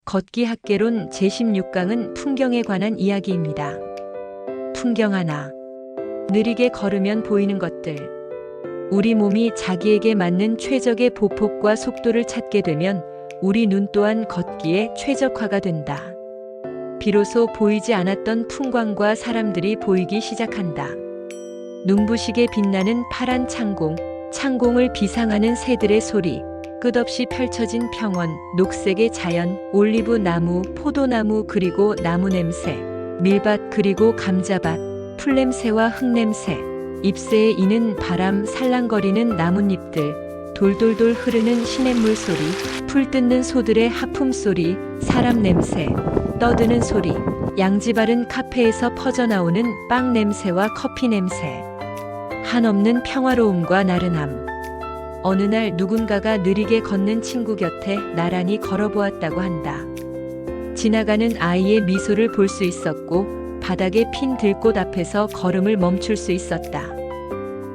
걷기 학개론 제16강은 풍경에 관한 이야기입니다. 풍경 하나. 느리게 걸으면 보이는 것들. 우리 몸이 자기에게 맞는 최적의 보폭과 속도를 찾게 되면 우리 눈 또한 걷기에 최적화가 된다. 비로소 보이지 않았던 풍광과 사람들이 보이기 시작한다. 눈부시게 빛나는 파란 창공, 창공을 비상하는 새들의 소리, 끝없이 펼쳐진 평원, 녹색의 자연, 올리브 나무, 포도나무 그리고 나무 냄새, 밀밭 그리고 감자밭, 풀냄새와 흙냄새, 잎새에 이는 바람, 살랑거리는 나뭇잎들, 돌돌돌 흐르는 시냇물 소리, 풀 뜯는 소들의 하품 소리, 사람 냄새, 떠드는 소리, 양지 바른 카페에서 퍼져나오는 빵 냄새와 커피 냄새, 한없는 평화로움과 나른함. 어느 날 누군가가 느리게 걷는 친구 곁에 나란히 걸어보았다고 한다. 지나가는 아이의 미소를 볼 수 있었고 바닥에 핀 들꽃 앞에서 걸음을 멈출 수 있었다.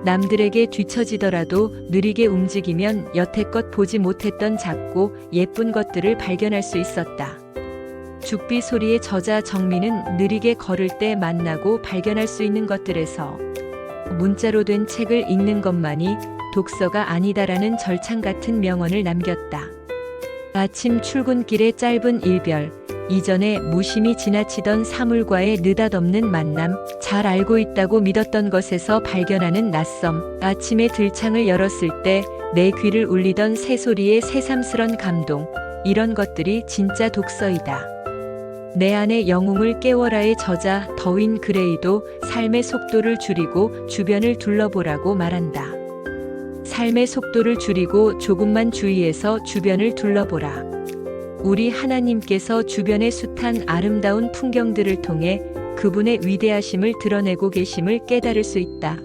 남들에게 뒤처지더라도 느리게 움직이면 여태껏 보지 못했던 작고 예쁜 것들을 발견할 수 있었다. 죽비 소리에 젖아 정민은 느리게 걸을 때 만나고 발견할 수 있는 것들에서 문자로 된 책을 읽는 것만이 독서가 아니다라는 절창 같은 명언을 남겼다. 아침 출근길의 짧은 일별, 이전에 무심히 지나치던 사물과의 느닷없는 만남, 잘 알고 있다고 믿었던 것에서 발견하는 낯섦, 아침에 들창을 열었을 때 내 귀를 울리던 새소리의 새삼스런 감동, 이런 것들이 진짜 독서이다. 내 안의 영웅을 깨워라의 저자 더윈 그레이도 삶의 속도를 줄이고 주변을 둘러보라고 말한다. 삶의 속도를 줄이고 조금만 주의해서 주변을 둘러보라. 우리 하나님께서 주변의 숱한 아름다운 풍경들을 통해 그분의 위대하심을 드러내고 계심을 깨달을 수 있다.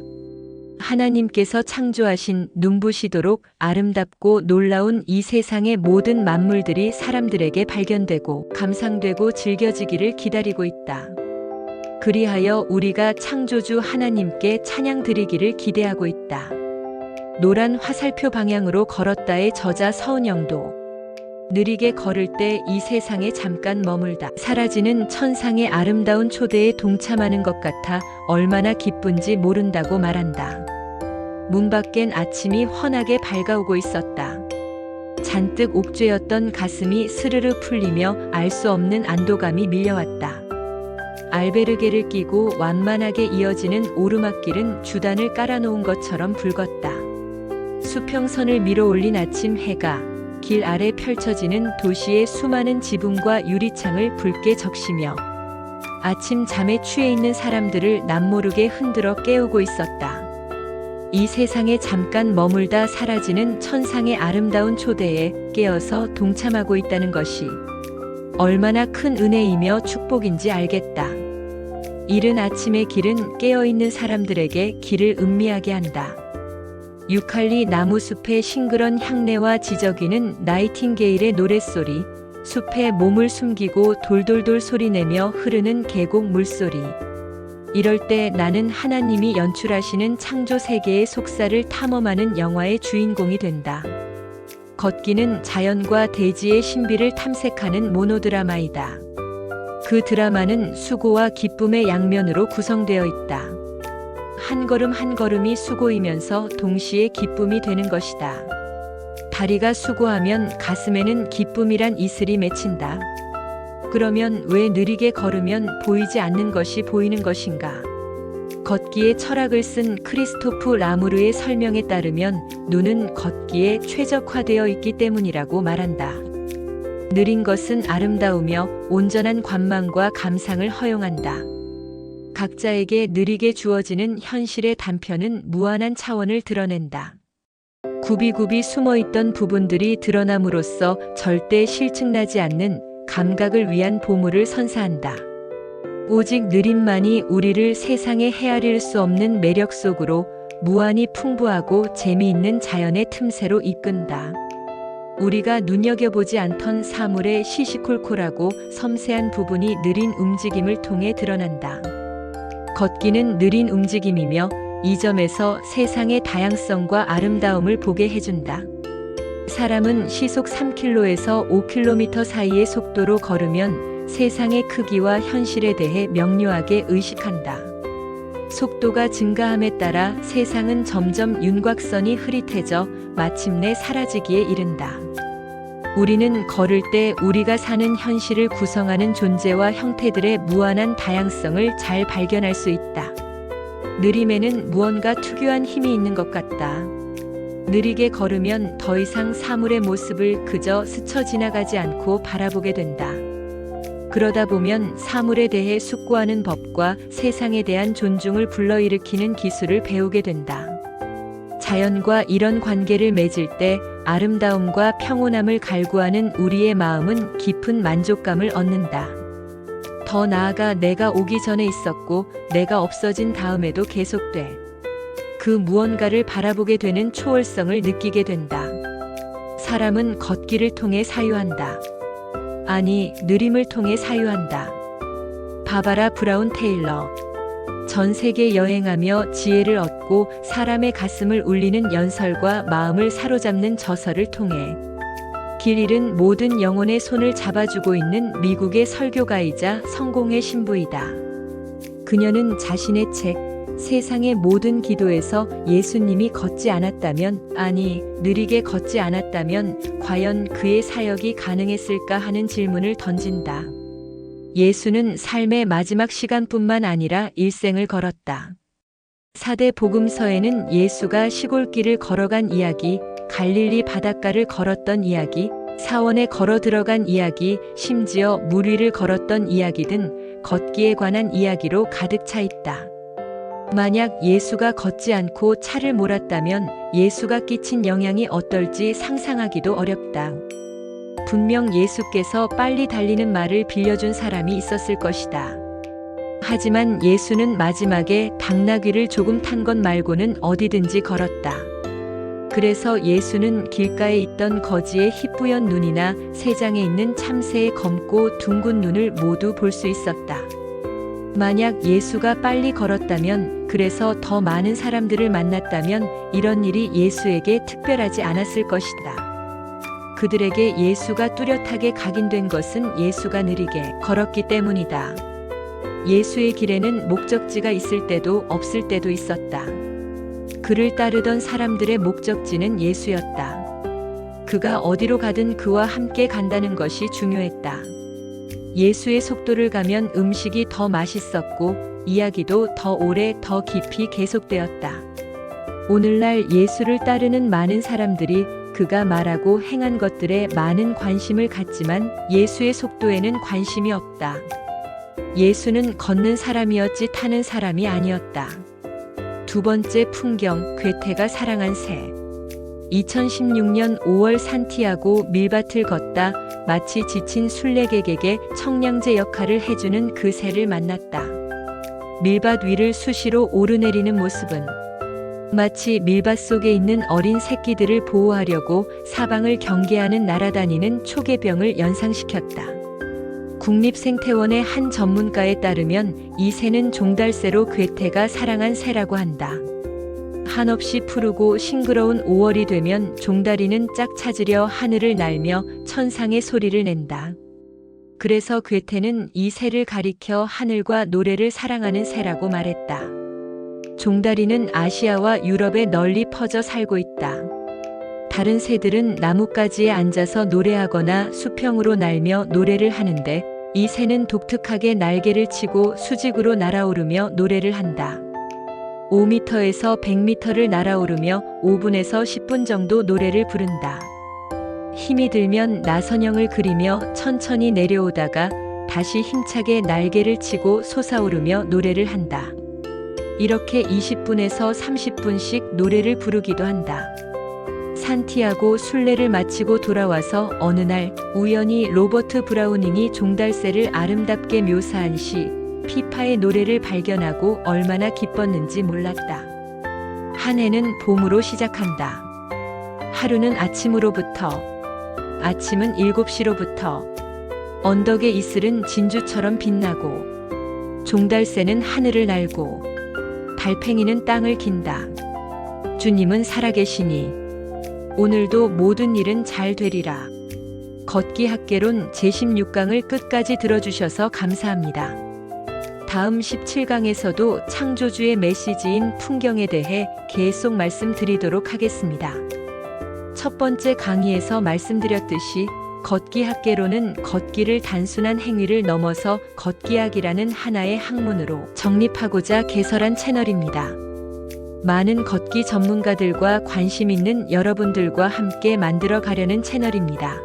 하나님께서 창조하신 눈부시도록 아름답고 놀라운 이 세상의 모든 만물들이 사람들에게 발견되고 감상되고 즐겨지기를 기다리고 있다. 그리하여 우리가 창조주 하나님께 찬양 드리기를 기대하고 있다. 노란 화살표 방향으로 걸었다의 저자 서은영도 느리게 걸을 때 이 세상에 잠깐 머물다 사라지는 천상의 아름다운 초대에 동참하는 것 같아 얼마나 기쁜지 모른다고 말한다. 문 밖엔 아침이 환하게 밝아오고 있었다. 잔뜩 옥죄였던 가슴이 스르르 풀리며 알 수 없는 안도감이 밀려왔다. 알베르게를 끼고 완만하게 이어지는 오르막길은 주단을 깔아놓은 것처럼 붉었다. 수평선을 밀어올린 아침 해가 길 아래 펼쳐지는 도시의 수많은 지붕과 유리창을 붉게 적시며 아침 잠에 취해 있는 사람들을 남모르게 흔들어 깨우고 있었다. 이 세상에 잠깐 머물다 사라지는 천상의 아름다운 초대에 깨어서 동참하고 있다는 것이 얼마나 큰 은혜이며 축복인지 알겠다. 이른 아침의 길은 깨어있는 사람들에게 길을 음미하게 한다. 유칼리 나무숲의 싱그런 향내와 지저귀는 나이팅게일의 노랫소리, 숲에 몸을 숨기고 돌돌돌 소리내며 흐르는 계곡 물소리. 이럴 때 나는 하나님이 연출하시는 창조 세계의 속살을 탐험하는 영화의 주인공이 된다. 걷기는 자연과 대지의 신비를 탐색하는 모노드라마이다. 그 드라마는 수고와 기쁨의 양면으로 구성되어 있다. 한 걸음 한 걸음이 수고이면서 동시에 기쁨이 되는 것이다. 다리가 수고하면 가슴에는 기쁨이란 이슬이 맺힌다. 그러면 왜 느리게 걸으면 보이지 않는 것이 보이는 것인가? 걷기의 철학을 쓴 크리스토프 라무르의 설명에 따르면 눈은 걷기에 최적화되어 있기 때문이라고 말한다. 느린 것은 아름다우며 온전한 관망과 감상을 허용한다. 각자에게 느리게 주어지는 현실의 단편은 무한한 차원을 드러낸다. 굽이굽이 숨어있던 부분들이 드러남으로써 절대 실증나지 않는 감각을 위한 보물을 선사한다. 오직 느림만이 우리를 세상에 헤아릴 수 없는 매력 속으로 무한히 풍부하고 재미있는 자연의 틈새로 이끈다. 우리가 눈여겨보지 않던 사물의 시시콜콜하고 섬세한 부분이 느린 움직임을 통해 드러난다. 걷기는 느린 움직임이며 이 점에서 세상의 다양성과 아름다움을 보게 해준다. 사람은 시속 3km에서 5km 사이의 속도로 걸으면 세상의 크기와 현실에 대해 명료하게 의식한다. 속도가 증가함에 따라 세상은 점점 윤곽선이 흐릿해져 마침내 사라지기에 이른다. 우리는 걸을 때 우리가 사는 현실을 구성하는 존재와 형태들의 무한한 다양성을 잘 발견할 수 있다. 느림에는 무언가 특유한 힘이 있는 것 같다. 느리게 걸으면 더 이상 사물의 모습을 그저 스쳐 지나가지 않고 바라보게 된다. 그러다 보면 사물에 대해 숙고하는 법과 세상에 대한 존중을 불러일으키는 기술을 배우게 된다. 자연과 이런 관계를 맺을 때 아름다움과 평온함을 갈구하는 우리의 마음은 깊은 만족감을 얻는다. 더 나아가 내가 오기 전에 있었고 내가 없어진 다음에도 계속돼. 그 무언가를 바라보게 되는 초월성을 느끼게 된다. 사람은 걷기를 통해 사유한다. 아니, 느림을 통해 사유한다. 바바라 브라운 테일러. 전 세계 여행하며 지혜를 얻고 사람의 가슴을 울리는 연설과 마음을 사로잡는 저서를 통해 길 잃은 모든 영혼의 손을 잡아주고 있는 미국의 설교가이자 성공의 신부이다. 그녀는 자신의 책 세상의 모든 기도에서 예수님이 걷지 않았다면, 아니, 느리게 걷지 않았다면 과연 그의 사역이 가능했을까 하는 질문을 던진다. 예수는 삶의 마지막 시간뿐만 아니라 일생을 걸었다. 4대 복음서에는 예수가 시골길을 걸어간 이야기, 갈릴리 바닷가를 걸었던 이야기, 사원에 걸어 들어간 이야기, 심지어 물 위를 걸었던 이야기 등 걷기에 관한 이야기로 가득 차 있다. 만약 예수가 걷지 않고 차를 몰았다면 예수가 끼친 영향이 어떨지 상상하기도 어렵다. 분명 예수께서 빨리 달리는 말을 빌려준 사람이 있었을 것이다. 하지만 예수는 마지막에 당나귀를 조금 탄 것 말고는 어디든지 걸었다. 그래서 예수는 길가에 있던 거지의 희뿌연 눈이나 세장에 있는 참새의 검고 둥근 눈을 모두 볼 수 있었다. 만약 예수가 빨리 걸었다면, 그래서 더 많은 사람들을 만났다면 이런 일이 예수에게 특별하지 않았을 것이다. 그들에게 예수가 뚜렷하게 각인된 것은 예수가 느리게 걸었기 때문이다. 예수의 길에는 목적지가 있을 때도 없을 때도 있었다. 그를 따르던 사람들의 목적지는 예수였다. 그가 어디로 가든 그와 함께 간다는 것이 중요했다. 예수의 속도를 가면 음식이 더 맛있었고 이야기도 더 오래 더 깊이 계속되었다. 오늘날 예수를 따르는 많은 사람들이 그가 말하고 행한 것들에 많은 관심을 갖지만 예수의 속도에는 관심이 없다. 예수는 걷는 사람이었지 타는 사람이 아니었다. 두 번째 풍경, 괴테가 사랑한 새. 2016년 5월 산티아고 밀밭을 걷다 마치 지친 순례객에게 청량제 역할을 해주는 그 새를 만났다. 밀밭 위를 수시로 오르내리는 모습은 마치 밀밭 속에 있는 어린 새끼들을 보호하려고 사방을 경계하는 날아다니는 초계병을 연상시켰다. 국립생태원의 한 전문가에 따르면 이 새는 종달새로 괴테가 사랑한 새라고 한다. 한없이 푸르고 싱그러운 5월이 되면 종다리는 짝 찾으려 하늘을 날며 천상의 소리를 낸다. 그래서 괴테는 이 새를 가리켜 하늘과 노래를 사랑하는 새라고 말했다. 종다리는 아시아와 유럽에 널리 퍼져 살고 있다. 다른 새들은 나뭇가지에 앉아서 노래하거나 수평으로 날며 노래를 하는데 이 새는 독특하게 날개를 치고 수직으로 날아오르며 노래를 한다. 5m에서 100m를 날아오르며 5분에서 10분 정도 노래를 부른다. 힘이 들면 나선형을 그리며 천천히 내려오다가 다시 힘차게 날개를 치고 솟아오르며 노래를 한다. 이렇게 20분에서 30분씩 노래를 부르기도 한다. 산티아고 순례를 마치고 돌아와서 어느 날 우연히 로버트 브라우닝이 종달새를 아름답게 묘사한 시 피파의 노래를 발견하고 얼마나 기뻤는지 몰랐다. 한 해는 봄으로 시작한다. 하루는 아침으로부터, 아침은 7시로부터, 언덕의 이슬은 진주처럼 빛나고, 종달새는 하늘을 날고, 달팽이는 땅을 긴다. 주님은 살아계시니, 오늘도 모든 일은 잘 되리라. 걷기 학개론 제16강을 끝까지 들어주셔서 감사합니다. 다음 17강에서도 창조주의 메시지인 풍경에 대해 계속 말씀드리도록 하겠습니다. 첫 번째 강의에서 말씀드렸듯이 걷기 학개론은 걷기를 단순한 행위를 넘어서 걷기학이라는 하나의 학문으로 정립하고자 개설한 채널입니다. 많은 걷기 전문가들과 관심 있는 여러분들과 함께 만들어 가려는 채널입니다.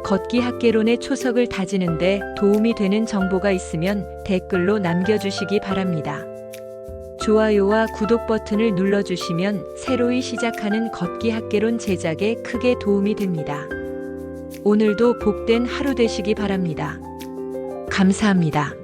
걷기 학개론의 초석을 다지는데 도움이 되는 정보가 있으면 댓글로 남겨주시기 바랍니다. 좋아요와 구독 버튼을 눌러주시면 새로이 시작하는 걷기 학개론 제작에 크게 도움이 됩니다. 오늘도 복된 하루 되시기 바랍니다. 감사합니다.